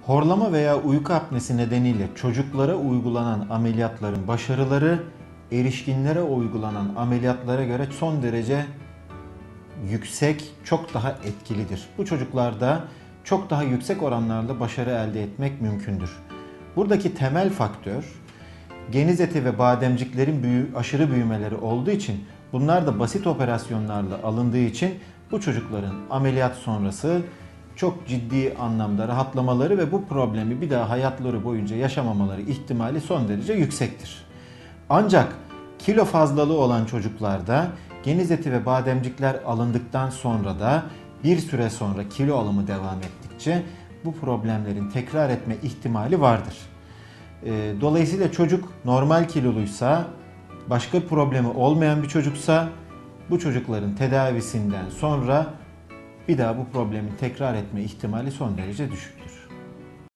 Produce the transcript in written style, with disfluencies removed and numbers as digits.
Horlama veya uyku apnesi nedeniyle çocuklara uygulanan ameliyatların başarıları erişkinlere uygulanan ameliyatlara göre son derece yüksek, çok daha etkilidir. Bu çocuklarda çok daha yüksek oranlarla başarı elde etmek mümkündür. Buradaki temel faktör geniz eti ve bademciklerin aşırı büyümeleri olduğu için bunlar da basit operasyonlarla alındığı için bu çocukların ameliyat sonrası çok ciddi anlamda rahatlamaları ve bu problemi bir daha hayatları boyunca yaşamamaları ihtimali son derece yüksektir. Ancak kilo fazlalığı olan çocuklarda geniz eti ve bademcikler alındıktan sonra da bir süre sonra kilo alımı devam ettikçe bu problemlerin tekrar etme ihtimali vardır. Dolayısıyla çocuk normal kiloluysa, başka problemi olmayan bir çocuksa bu çocukların tedavisinden sonra bir daha bu problemin tekrar etme ihtimali son derece düşüktür.